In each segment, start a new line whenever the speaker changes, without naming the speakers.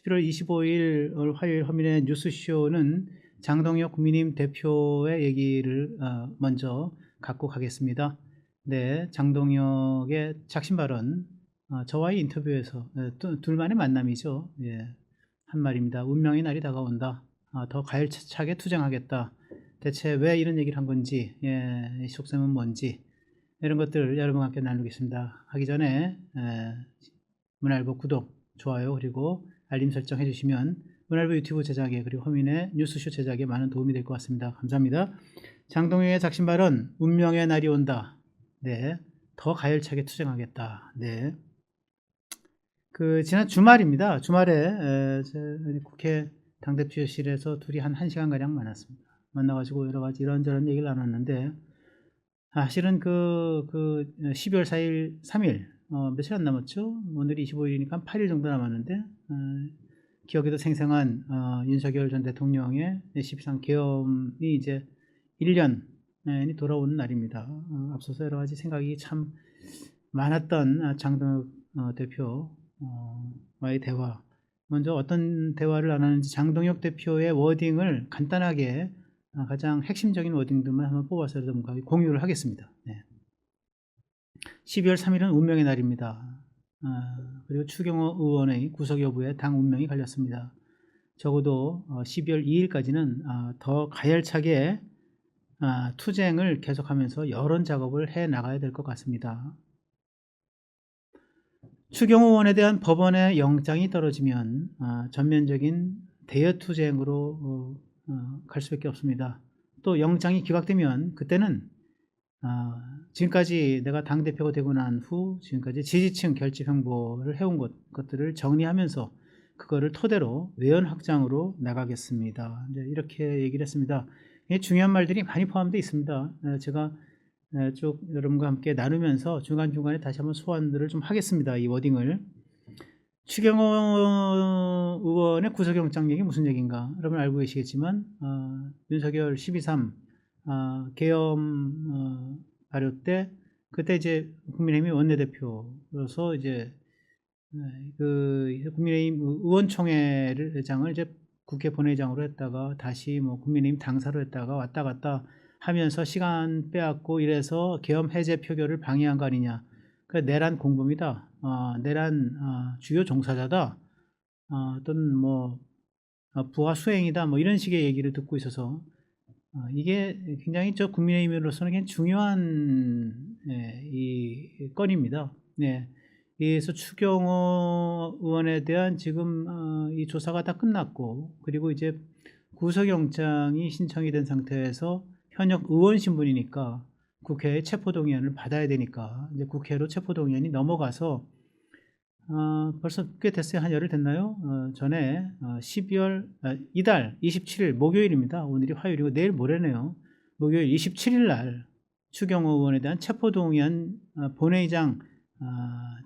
11월 25일 화요일 허민의 뉴스쇼는 장동혁 국민의힘 대표의 얘기를 먼저 갖고 가겠습니다. 네, 장동혁의 작심 발언, 저와의 인터뷰에서 둘만의 만남이죠. 예, 한 말입니다. 운명의 날이 다가온다. 더 가열차게 투쟁하겠다. 대체 왜 이런 얘기를 한 건지, 이 속셈은 뭔지, 이런 것들 여러분과 함께 나누겠습니다. 하기 전에 문알보 구독, 좋아요 그리고 알림 설정 해주시면 문알보 유튜브 제작에 그리고 허민의 뉴스쇼 제작에 많은 도움이 될 것 같습니다. 감사합니다. 장동혁의 작심 발언, 운명의 날이 온다. 네, 더 가열차게 투쟁하겠다. 네, 지난 주말입니다. 주말에 국회 당대표실에서 둘이 한 1시간가량 만났습니다. 만나가지고 여러 가지 이런저런 얘기를 나눴는데, 사실은 12월 4일, 3일, 며칠 안 남았죠? 오늘이 25일이니까 한 8일 정도 남았는데, 기억에도 생생한 윤석열 전 대통령의 13 계엄이 이제 1년이 돌아오는 날입니다. 앞서서 여러 가지 생각이 참 많았던 장동혁 대표와의 대화. 먼저 어떤 대화를 나눴는지 장동혁 대표의 워딩을 간단하게 가장 핵심적인 워딩들만 한번 뽑아서 여러분과 공유를 하겠습니다. 네. 12월 3일은 운명의 날입니다. 그리고 추경호 의원의 구속 여부에 당 운명이 갈렸습니다. 적어도 12월 2일까지는 더 가열차게 투쟁을 계속하면서 여론 작업을 해 나가야 될 것 같습니다. 추경호 의원에 대한 법원의 영장이 떨어지면 전면적인 대여 투쟁으로 갈 수밖에 없습니다. 또 영장이 기각되면 그때는 지금까지 내가 당대표가 되고 난 후 지금까지 지지층 결집 행보를 해온 것들을 정리하면서 그거를 토대로 외연 확장으로 나가겠습니다. 이제 이렇게 얘기를 했습니다. 중요한 말들이 많이 포함되어 있습니다. 제가 쭉 여러분과 함께 나누면서 중간중간에 다시 한번 소환들을 좀 하겠습니다. 이 워딩을. 추경호 의원의 구속영장 얘기 무슨 얘기인가? 여러분 알고 계시겠지만 윤석열 12.3 계엄 발효 때 그때 이제 국민의힘 원내대표로서 이제 국민의힘 의원총회장을 이제 국회 본회의장으로 했다가 다시 뭐 국민의힘 당사로 했다가 왔다 갔다 하면서 시간 빼앗고 이래서 계엄 해제 표결을 방해한 거 아니냐. 내란 공범이다. 내란 주요 종사자다. 또는 뭐 부하 수행이다. 뭐 이런 식의 얘기를 듣고 있어서 이게 굉장히 국민의힘으로서는 굉장히 중요한 이 건입니다. 네. 그래서 추경호 의원에 대한 지금 이 조사가 다 끝났고 그리고 이제 구속영장이 신청이 된 상태에서 현역 의원 신분이니까 국회에 체포동의안을 받아야 되니까 이제 국회로 체포동의안이 넘어가서 벌써 꽤 됐어요. 한 열흘 됐나요? 전에 12월 이달 27일 목요일입니다. 오늘이 화요일이고 내일 모레네요. 목요일 27일 날 추경호 의원에 대한 체포동의안 본회의장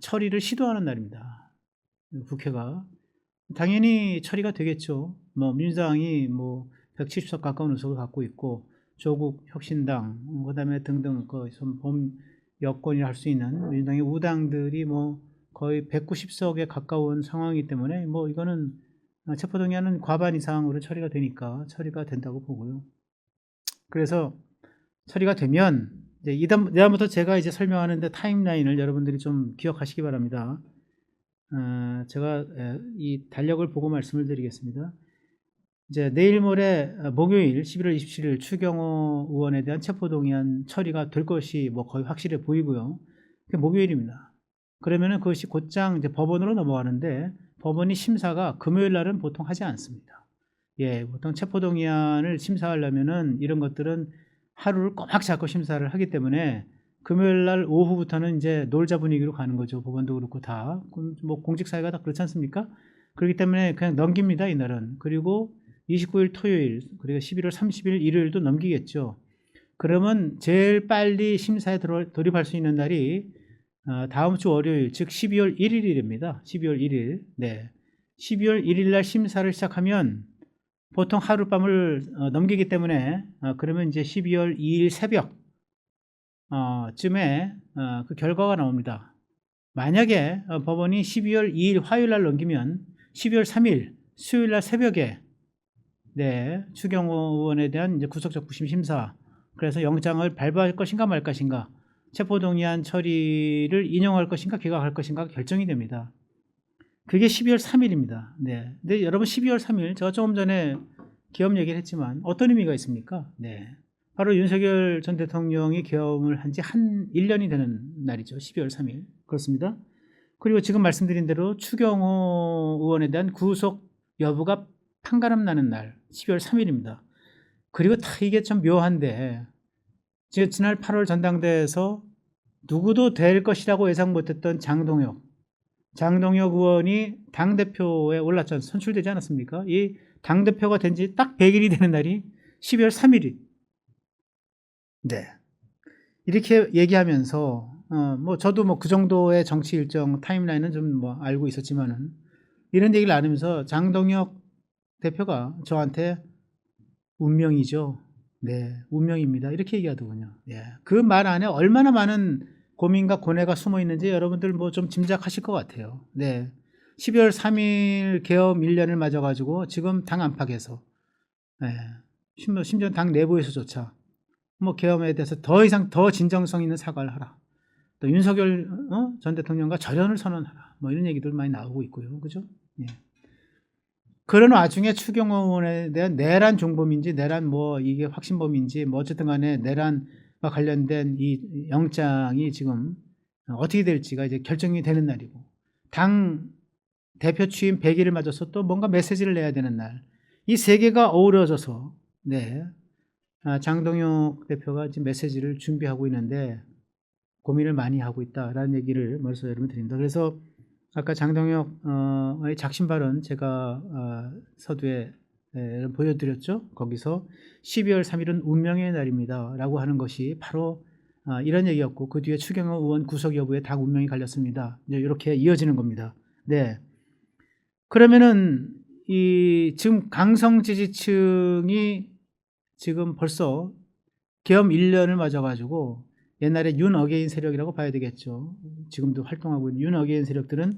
처리를 시도하는 날입니다. 국회가 당연히 처리가 되겠죠. 뭐 민주당이 뭐 170석 가까운 의석을 갖고 있고 조국 혁신당 그다음에 등등 범 여권이라 할 수 있는 민주당의 우당들이 뭐 거의 190석에 가까운 상황이기 때문에 뭐 이거는 체포동의안은 과반 이상으로 처리가 되니까 처리가 된다고 보고요. 그래서 처리가 되면 이제 이다음부터 제가 이제 설명하는데 타임라인을 여러분들이 좀 기억하시기 바랍니다. 제가 이 달력을 보고 말씀을 드리겠습니다. 이제 내일 모레 목요일 11월 27일 추경호 의원에 대한 체포동의안 처리가 될 것이 뭐 거의 확실해 보이고요. 그게 목요일입니다. 그러면은 그것이 곧장 이제 법원으로 넘어가는데 법원이 심사가 금요일 날은 보통 하지 않습니다. 예, 보통 체포동의안을 심사하려면은 이런 것들은 하루를 꼬막 잡고 심사를 하기 때문에 금요일 날 오후부터는 이제 놀자 분위기로 가는 거죠. 법원도 그렇고 다. 뭐 공직사회가 다 그렇지 않습니까? 그렇기 때문에 그냥 넘깁니다, 이날은. 그리고 29일 토요일, 그리고 11월 30일 일요일도 넘기겠죠. 그러면 제일 빨리 심사에 돌입할 수 있는 날이 다음 주 월요일, 즉 12월 1일입니다. 12월 1일. 네. 12월 1일 날 심사를 시작하면 보통 하룻밤을 넘기기 때문에 그러면 이제 12월 2일 새벽 쯤에 그 결과가 나옵니다. 만약에 법원이 12월 2일 화요일 날 넘기면 12월 3일 수요일 날 새벽에 네, 추경호 의원에 대한 이제 구속적부심 심사. 그래서 영장을 발부할 것인가 말 것인가, 체포동의안 처리를 인용할 것인가 기각할 것인가 결정이 됩니다. 그게 12월 3일입니다. 네. 근데 여러분 12월 3일 제가 조금 전에 계엄 얘기를 했지만 어떤 의미가 있습니까? 네. 바로 윤석열 전 대통령이 계엄을 한 지 한 1년이 되는 날이죠. 12월 3일. 그렇습니다. 그리고 지금 말씀드린 대로 추경호 의원에 대한 구속 여부가 판가름 나는 날 12월 3일입니다. 그리고 다 이게 참 묘한데 지난 8월 전당대회에서 누구도 될 것이라고 예상 못했던 장동혁 의원이 당대표에 올랐지 선출되지 않았습니까? 이 당대표가 된 지 딱 100일이 되는 날이 12월 3일이. 네. 이렇게 얘기하면서 뭐 저도 뭐 그 정도의 정치 일정 타임라인은 좀 뭐 알고 있었지만은 이런 얘기를 나누면서 장동혁 대표가 저한테 운명이죠. 네, 운명입니다. 이렇게 얘기하더군요. 예. 그 말 안에 얼마나 많은 고민과 고뇌가 숨어 있는지 여러분들 뭐 좀 짐작하실 것 같아요. 네. 12월 3일 계엄 1년을 맞아가지고 지금 당 안팎에서, 예. 심지어 당 내부에서조차 뭐 계엄에 대해서 더 이상 더 진정성 있는 사과를 하라. 또 윤석열 전 대통령과 절연을 선언하라. 뭐 이런 얘기들 많이 나오고 있고요. 그죠? 예. 그런 와중에 추경호 의원에 대한 내란 종범인지 내란 뭐 이게 확신범인지 뭐 어쨌든 간에 내란과 관련된 이 영장이 지금 어떻게 될지가 이제 결정이 되는 날이고, 당 대표 취임 100일을 맞아서 또 뭔가 메시지를 내야 되는 날, 이 세 개가 어우러져서 네, 장동혁 대표가 지금 메시지를 준비하고 있는데 고민을 많이 하고 있다라는 얘기를 먼저 여러분 드립니다. 그래서 아까 장동혁의 작심 발언 제가 서두에 보여드렸죠. 거기서 12월 3일은 운명의 날입니다 라고 하는 것이 바로 이런 얘기였고, 그 뒤에 추경호 의원 구속 여부에 당 운명이 갈렸습니다. 이렇게 이어지는 겁니다. 네. 그러면은 이 지금 강성 지지층이 지금 벌써 계엄 1년을 맞아가지고 옛날에 윤 어게인 세력이라고 봐야 되겠죠. 지금도 활동하고 있는 윤 어게인 세력들은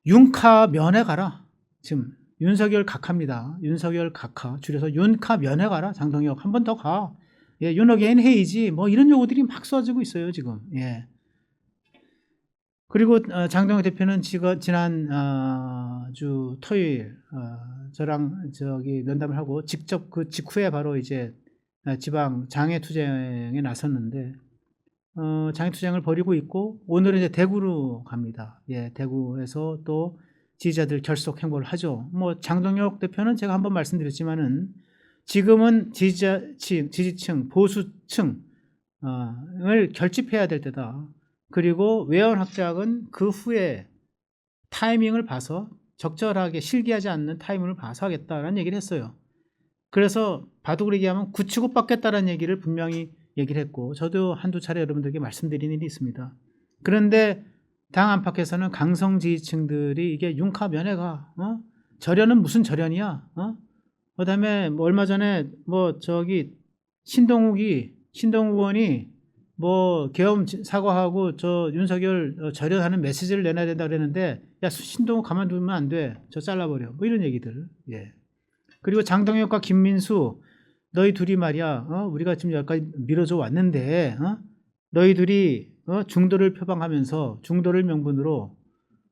윤카 면회 가라. 지금 윤석열 각하입니다. 윤석열 각하 줄여서 윤카 면회 가라. 장동혁 한 번 더 가. 예, 윤 어게인 회의지. 뭐 이런 요구들이 막 쏟아지고 있어요 지금. 예. 그리고 장동혁 대표는 지난 주 토요일 저랑 저기 면담을 하고 직접 그 직후에 바로 이제 지방 장외투쟁에 나섰는데 장외투쟁을 벌이고 있고 오늘은 이제 대구로 갑니다. 예, 대구에서 또 지지자들 결속 행보를 하죠. 뭐 장동혁 대표는 제가 한번 말씀드렸지만은 지금은 지지층, 보수층을 결집해야 될 때다. 그리고 외연 확장은 그 후에 타이밍을 봐서 적절하게 실기하지 않는 타이밍을 봐서 하겠다라는 얘기를 했어요. 그래서 바둑을 얘기하면 굳히고 뻗겠다라는 얘기를 분명히 얘기를 했고, 저도 한두 차례 여러분들에게 말씀드린 일이 있습니다. 그런데 당 안팎에서는 강성 지지층들이 이게 윤카 면회가 절연은 무슨 절연이야? 그다음에 뭐 얼마 전에 뭐 저기 신동욱 의원이 뭐 계엄 사과하고 저 윤석열 절연하는 메시지를 내놔야 된다 그랬는데, 야 신동욱 가만두면 안 돼. 저 잘라버려. 뭐 이런 얘기들. 예. 그리고 장동혁과 김민수 너희 둘이 말이야, 우리가 지금 여기까지 밀어줘 왔는데, 너희 둘이 중도를 표방하면서 중도를 명분으로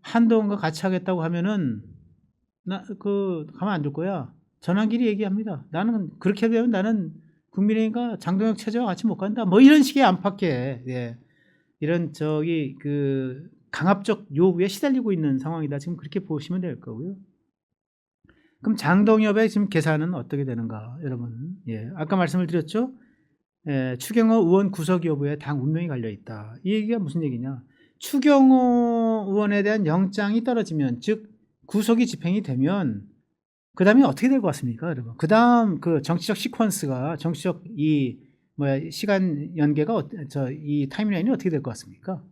한동훈과 같이 하겠다고 하면은 나 가만 안 둘 거야. 전환길이 얘기합니다. 나는 그렇게 되면 나는 국민의힘과 장동혁 체제와 같이 못 간다. 뭐 이런 식의 안팎의 이런 저기 그 강압적 요구에 시달리고 있는 상황이다. 지금 그렇게 보시면 될 거고요. 그럼 장동혁의 지금 계산은 어떻게 되는가, 여러분? 예, 아까 말씀을 드렸죠. 예, 추경호 의원 구속 여부에 당 운명이 갈려 있다. 이 얘기가 무슨 얘기냐? 추경호 의원에 대한 영장이 떨어지면, 즉 구속이 집행이 되면 그 다음에 어떻게 될 것 같습니까, 여러분? 그 다음 그 정치적 시퀀스가, 정치적 시간 연계가 이 타임라인이 어떻게 될 것 같습니까?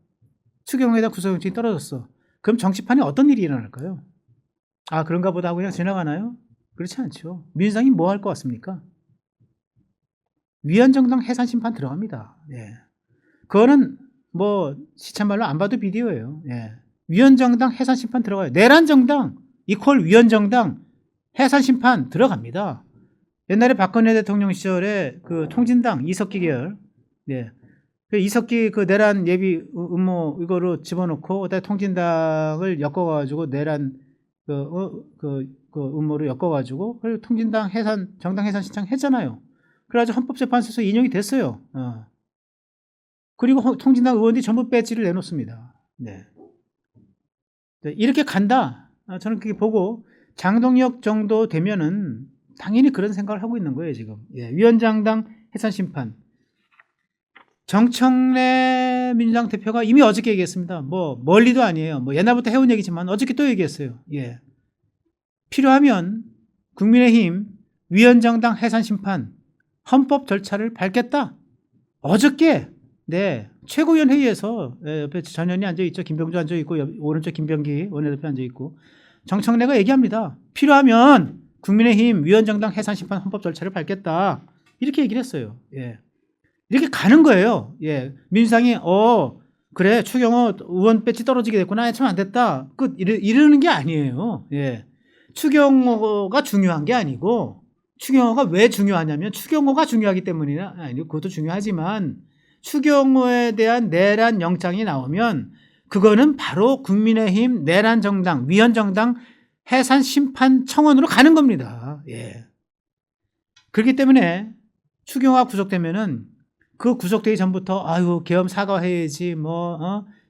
추경호에 대한 구속 영장이 떨어졌어. 그럼 정치판에 어떤 일이 일어날까요? 그런가 보다 하고 그냥 지나가나요? 그렇지 않죠. 민주당이 뭐 할 것 같습니까? 위헌정당 해산심판 들어갑니다. 예. 그거는 뭐 시참말로 안 봐도 비디오예요. 예. 위헌정당 해산심판 들어가요. 내란정당 이퀄 위헌정당 해산 심판 들어갑니다. 옛날에 박근혜 대통령 시절에 그 통진당 이석기 계열, 네. 그 이석기 그 내란 예비 음모 이거로 집어넣고 그다음에 통진당을 엮어가지고 내란 그 음모로 엮어가지고 그리고 통진당 해산 정당 해산 신청했잖아요. 그래가지고 헌법재판소에서 인용이 됐어요. 그리고 통진당 의원들이 전부 배지를 내놓습니다. 네. 네, 이렇게 간다. 저는 그게 보고 장동혁 정도 되면은 당연히 그런 생각을 하고 있는 거예요 지금. 예, 위원장당 해산 심판. 정청래 민주당 대표가 이미 어저께 얘기했습니다. 뭐 멀리도 아니에요. 뭐 옛날부터 해온 얘기지만 어저께 또 얘기했어요. 예. 필요하면 국민의힘 위원장당 해산 심판 헌법 절차를 밟겠다. 어저께 네 최고위원 회의에서 옆에 전현희 앉아있죠. 김병주 앉아있고 오른쪽 김병기 원내대표 앉아있고 정청래가 얘기합니다. 필요하면 국민의힘 위원장당 해산 심판 헌법 절차를 밟겠다. 이렇게 얘기를 했어요. 예. 이렇게 가는 거예요. 예. 민주당이 그래 추경호 의원 배치 떨어지게 됐구나. 참 안 됐다. 이러는 게 아니에요. 예. 추경호가 중요한 게 아니고 추경호가 왜 중요하냐면 추경호가 중요하기 때문이나 아니고 그것도 중요하지만 추경호에 대한 내란 영장이 나오면 그거는 바로 국민의힘 내란 정당 위헌정당 해산 심판 청원으로 가는 겁니다. 예. 그렇기 때문에 추경호가 구속되면은 그 구속되기 전부터 아유 계엄 사과해야지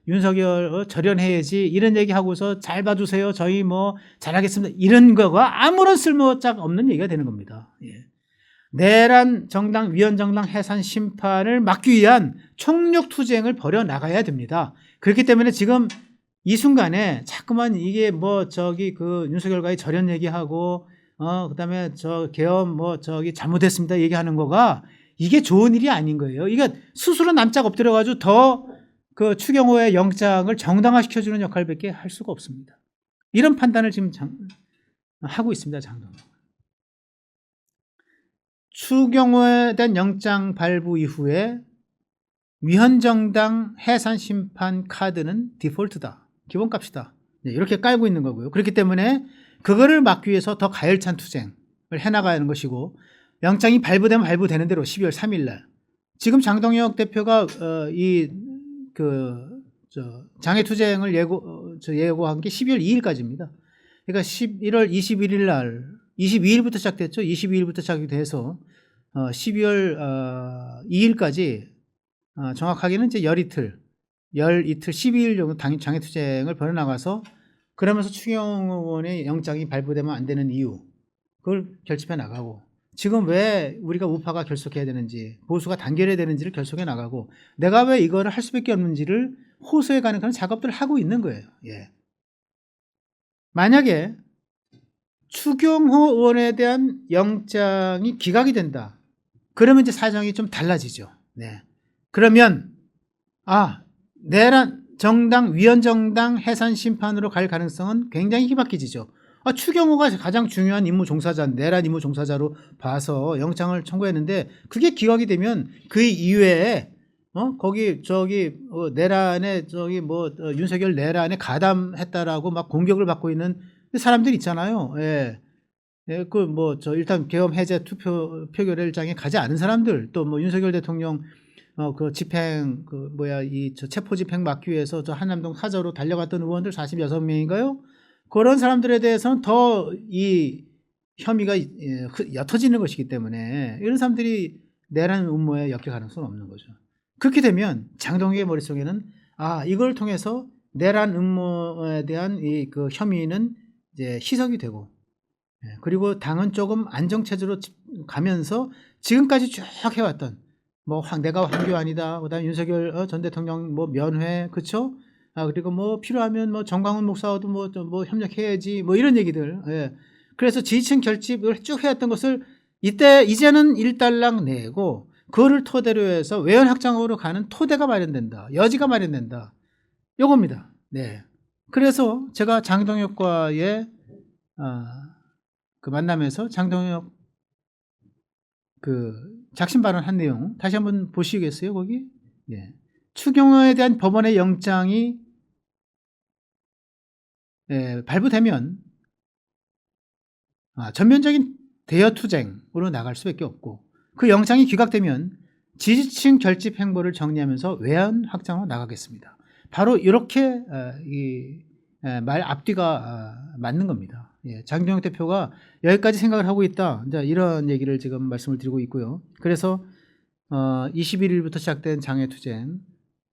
윤석열 절연해야지 이런 얘기하고서 잘 봐주세요 저희 뭐 잘하겠습니다 이런 거가 아무런 쓸모짝 없는 얘기가 되는 겁니다. 예. 내란 정당 위헌정당 해산 심판을 막기 위한 총력투쟁을 벌여나가야 됩니다. 그렇기 때문에 지금 이 순간에 자꾸만 이게 윤석열과의 절연 얘기하고 그다음에 계엄 잘못했습니다 얘기하는 거가 이게 좋은 일이 아닌 거예요. 이게 스스로 남짝 엎드려가지고 더 그 추경호의 영장을 정당화시켜주는 역할밖에 할 수가 없습니다. 이런 판단을 지금 하고 있습니다. 장동혁. 추경호에 대한 영장 발부 이후에 위헌정당 해산 심판 카드는 디폴트다. 기본값이다. 이렇게 깔고 있는 거고요. 그렇기 때문에 그거를 막기 위해서 더 가열찬 투쟁을 해나가는 것이고 영장이 발부되면 발부되는 대로 12월 3일 날 지금 장동혁 대표가 장애투쟁을 예고한 게 12월 2일까지입니다. 그러니까 11월 21일 날 22일부터 시작됐죠. 22일부터 시작이 돼서 12월 2일까지 정확하게는 이제 열이틀 12일 정도 장애투쟁을 벌여나가서 그러면서 추경호 의원의 영장이 발부되면 안 되는 이유 그걸 결집해 나가고 지금 왜 우리가 우파가 결속해야 되는지 보수가 단결해야 되는지를 결속해 나가고 내가 왜 이거를 할 수밖에 없는지를 호소해 가는 그런 작업들을 하고 있는 거예요. 예. 만약에 추경호 의원에 대한 영장이 기각이 된다. 그러면 이제 사정이 좀 달라지죠. 네. 그러면 내란 정당 위헌정당 해산 심판으로 갈 가능성은 굉장히 희박해지죠. 추경호가 가장 중요한 임무 종사자, 내란 임무 종사자로 봐서 영장을 청구했는데 그게 기각이 되면 그 이외에 내란에 윤석열 내란에 가담했다라고 막 공격을 받고 있는 사람들 있잖아요. 예. 예, 일단 계엄 해제 투표 표결일장에 가지 않은 사람들 또 윤석열 대통령 집행 체포 집행 막기 위해서 한남동 사저로 달려갔던 의원들 46명인가요? 그런 사람들에 대해서는 더 이 혐의가 옅어지는 것이기 때문에 이런 사람들이 내란 음모에 엮일 가능성은 없는 거죠. 그렇게 되면 장동혁의 머릿속에는 이걸 통해서 내란 음모에 대한 그 혐의는 이제 희석이 되고 그리고 당은 조금 안정체제로 가면서 지금까지 쭉 해왔던 내가 황교안이다. 그다음에 윤석열 전 대통령 면회 그렇죠? 그리고 필요하면 정광훈 목사와도 협력해야지 이런 얘기들. 예. 그래서 지지층 결집을 쭉 해왔던 것을 이제는 일단락 내고 그거를 토대로 해서 외연 확장으로 가는 토대가 마련된다. 여지가 마련된다. 요겁니다. 네. 그래서 제가 장동혁과의 그 만남에서 장동혁 작심 발언한 내용 다시 한번 보시겠어요? 거기? 예. 추경호에 대한 법원의 영장이 발부되면 전면적인 대여 투쟁으로 나갈 수밖에 없고 그 영장이 기각되면 지지층 결집 행보를 정리하면서 외연 확장으로 나가겠습니다. 바로 이렇게 말 앞뒤가 맞는 겁니다. 예, 장동혁 대표가 여기까지 생각을 하고 있다. 이제 이런 얘기를 지금 말씀을 드리고 있고요. 그래서 21일부터 시작된 장외투쟁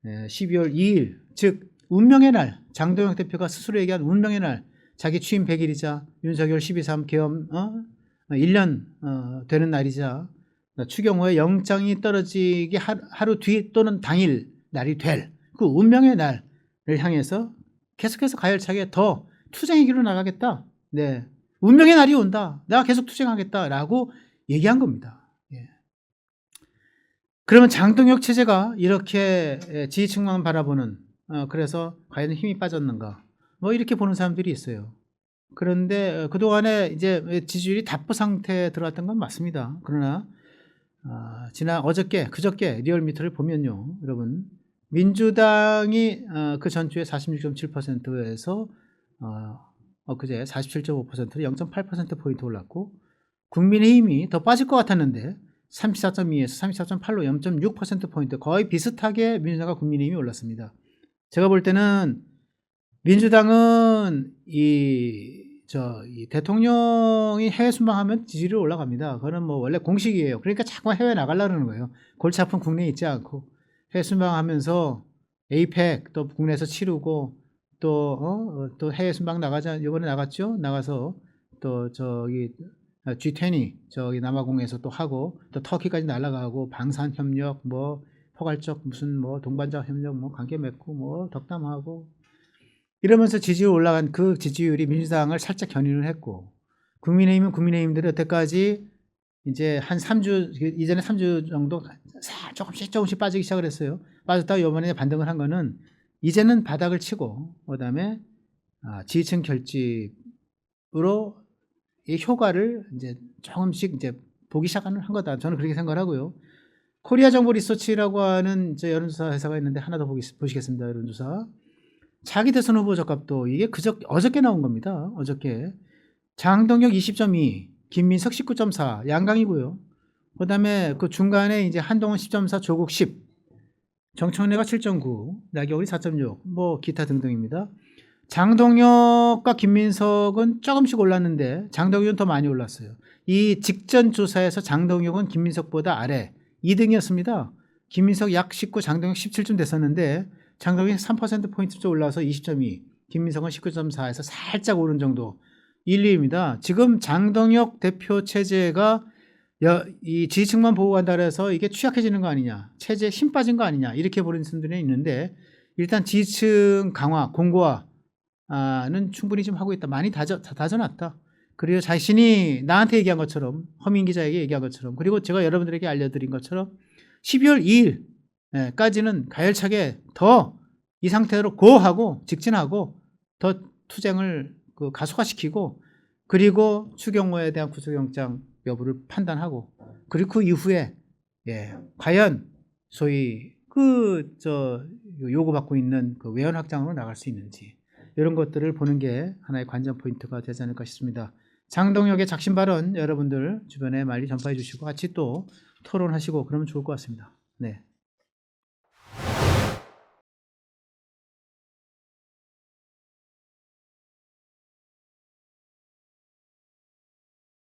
12월 2일 즉 운명의 날 장동혁 대표가 스스로 얘기한 운명의 날 자기 취임 100일이자 윤석열 12.3 계엄 1년 되는 날이자 추경호의 영장이 떨어지기 하루 뒤 또는 당일 날이 될 그 운명의 날을 향해서 계속해서 가열차게 더 투쟁의 길로 나가겠다. 네, 운명의 날이 온다. 내가 계속 투쟁하겠다라고 얘기한 겁니다. 예. 그러면 장동혁 체제가 이렇게 지지층만 바라보는 그래서 과연 힘이 빠졌는가? 뭐 이렇게 보는 사람들이 있어요. 그런데 그동안에 이제 지지율이 답보 상태에 들어왔던 건 맞습니다. 그러나 지난 그저께 리얼미터를 보면요, 여러분 민주당이 그 전주에 46.7%에서 그제 47.5%로 0.8%포인트 올랐고 국민의힘이 더 빠질 것 같았는데 34.2에서 34.8로 0.6%포인트 거의 비슷하게 민주당과 국민의힘이 올랐습니다. 제가 볼 때는 민주당은 이 대통령이 해외 순방하면 지지율이 올라갑니다. 그거는 뭐 원래 공식이에요. 그러니까 자꾸 해외 나가려는 거예요. 골치 아픈 국내에 있지 않고 해외 순방하면서 에이펙 또 국내에서 치르고 또 해외 순방 나가자. 이번에 나갔죠. 나가서 또 G20 남아공에서 또 하고 또 터키까지 날아가고 방산 협력 뭐 포괄적 무슨 뭐 동반자 협력 뭐 관계 맺고 뭐 덕담하고 이러면서 지지율 올라간 그 지지율이 민주당을 살짝 견인을 했고 국민의힘은 국민의힘들이 여태까지 이제 한 3주 이전에 3주 정도 조금씩 빠지기 시작을 했어요. 빠졌다가 이번에 반등을 한 거는 이제는 바닥을 치고 그다음에 지지층 결집으로 이 효과를 이제 조금씩 이제 보기 시작하는 한 거다. 저는 그렇게 생각을 하고요. 코리아 정보 리서치라고 하는 여론조사 회사가 있는데 하나 더 보시겠습니다. 여론조사. 차기 대선 후보 적합도 이게 어저께 나온 겁니다. 어저께 장동혁 20.2, 김민석 19.4 양강이고요. 그다음에 그 중간에 이제 한동훈 10.4, 조국 10, 정청래가 7.9, 나경원이 4.6, 뭐 기타 등등입니다. 장동혁과 김민석은 조금씩 올랐는데 장동혁은 더 많이 올랐어요. 이 직전 조사에서 장동혁은 김민석보다 아래 2등이었습니다. 김민석 약 19, 장동혁 17쯤 됐었는데 장동혁이 3%포인트 좀 올라서 20.2, 김민석은 19.4에서 살짝 오른 정도 1, 2입니다. 지금 장동혁 대표 체제가 이 지지층만 보고 간다 해서 이게 취약해지는 거 아니냐, 체제에 힘 빠진 거 아니냐 이렇게 보는 분들이 있는데 일단 지지층 강화, 공고화는 충분히 좀 하고 있다. 많이 다져놨다. 그리고 자신이 나한테 얘기한 것처럼 허민 기자에게 얘기한 것처럼 그리고 제가 여러분들에게 알려드린 것처럼 12월 2일까지는 가열차게 더 이 상태로 고하고 직진하고 더 투쟁을 가속화시키고 그리고 추경호에 대한 구속영장 여부를 판단하고 그리고 그 이후에 과연 소위 요구받고 있는 그 외연 확장으로 나갈 수 있는지 이런 것들을 보는 게 하나의 관전 포인트가 되지 않을까 싶습니다. 장동혁의 작심 발언 여러분들 주변에 많이 전파해 주시고 같이 또 토론하시고 그러면 좋을 것 같습니다. 네.